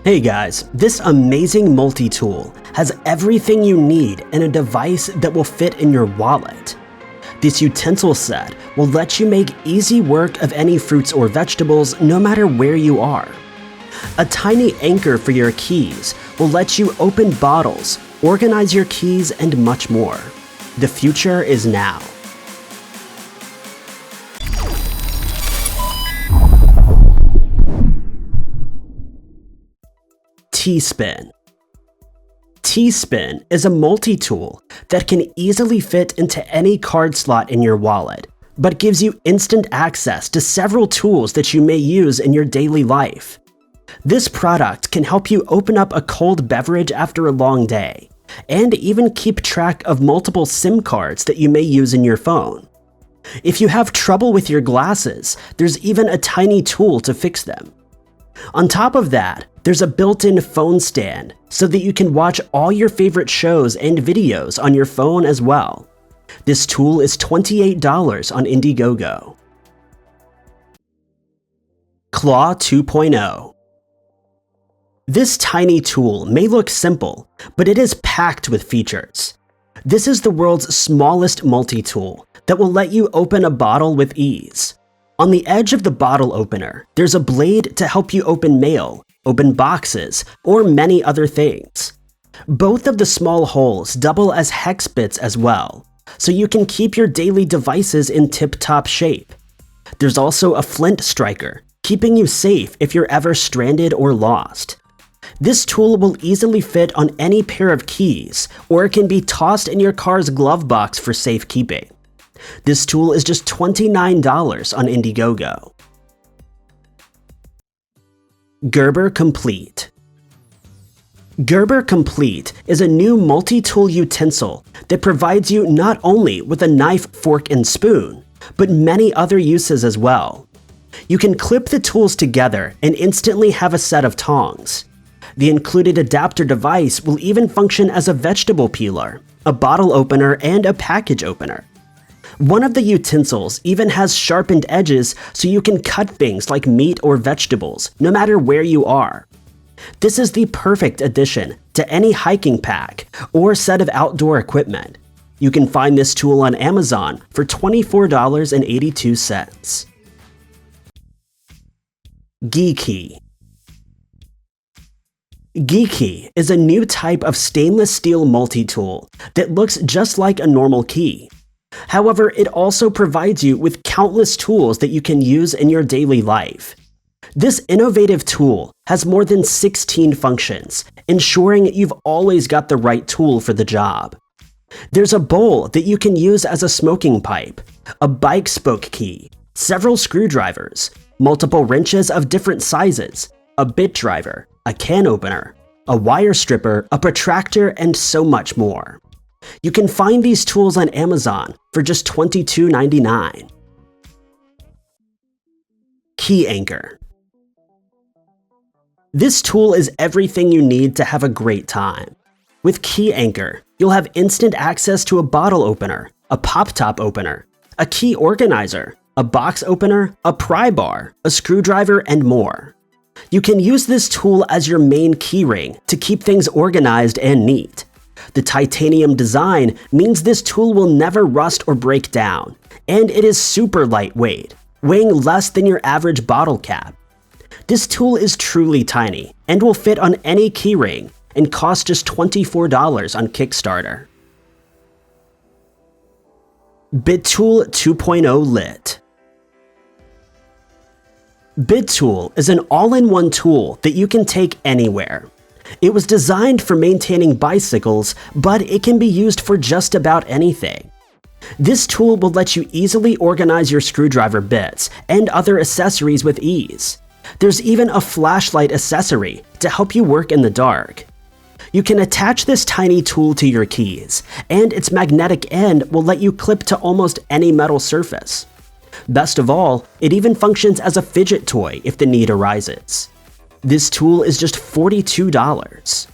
Hey guys, this amazing multi-tool has everything you need in a device that will fit in your wallet. This utensil set will let you make easy work of any fruits or vegetables no matter where you are. A tiny anchor for your keys will let you open bottles, organize your keys, and much more. The future is now. T-Spin. T-Spin is a multi-tool that can easily fit into any card slot in your wallet, but gives you instant access to several tools that you may use in your daily life. This product can help you open up a cold beverage after a long day, and even keep track of multiple SIM cards that you may use in your phone. If you have trouble with your glasses, there's even a tiny tool to fix them. On top of that, there's a built-in phone stand so that you can watch all your favorite shows and videos on your phone as well. This tool is $28 on Indiegogo. Claw 2.0. This tiny tool may look simple, but it is packed with features. This is the world's smallest multi-tool that will let you open a bottle with ease. On the edge of the bottle opener, there's a blade to help you open mail, open boxes, or many other things. Both of the small holes double as hex bits as well, so you can keep your daily devices in tip-top shape. There's also a flint striker, keeping you safe if you're ever stranded or lost. This tool will easily fit on any pair of keys, or it can be tossed in your car's glove box for safekeeping. This tool is just $29 on Indiegogo. GERBER COMPLEAT. GERBER COMPLEAT is a new multi-tool utensil that provides you not only with a knife, fork, and spoon, but many other uses as well. You can clip the tools together and instantly have a set of tongs. The included adapter device will even function as a vegetable peeler, a bottle opener, and a package opener. One of the utensils even has sharpened edges so you can cut things like meat or vegetables, no matter where you are. This is the perfect addition to any hiking pack or set of outdoor equipment. You can find this tool on Amazon for $24.82. GEEKEY. GEEKEY is a new type of stainless steel multi-tool that looks just like a normal key. However, it also provides you with countless tools that you can use in your daily life. This innovative tool has more than 16 functions, ensuring you've always got the right tool for the job. There's a bowl that you can use as a smoking pipe, a bike spoke key, several screwdrivers, multiple wrenches of different sizes, a bit driver, a can opener, a wire stripper, a protractor, and so much more. You can find these tools on Amazon for just $22.99. Key anchor. This tool is everything you need to have a great time. With Key Anchor, you'll have instant access to a bottle opener, a pop-top opener, a key organizer, a box opener, a pry bar, a screwdriver, and more. You can use this tool as your main key ring to keep things organized and neat. The titanium design means this tool will never rust or break down, and it is super lightweight, weighing less than your average bottle cap. This tool is truly tiny and will fit on any keyring and costs just $24 on Kickstarter. BITOOL 2.0 Lit. BITOOL is an all-in-one tool that you can take anywhere. It was designed for maintaining bicycles, but it can be used for just about anything. This tool will let you easily organize your screwdriver bits and other accessories with ease. There's even a flashlight accessory to help you work in the dark. You can attach this tiny tool to your keys, and its magnetic end will let you clip to almost any metal surface. Best of all, it even functions as a fidget toy if the need arises. This tool is just $42.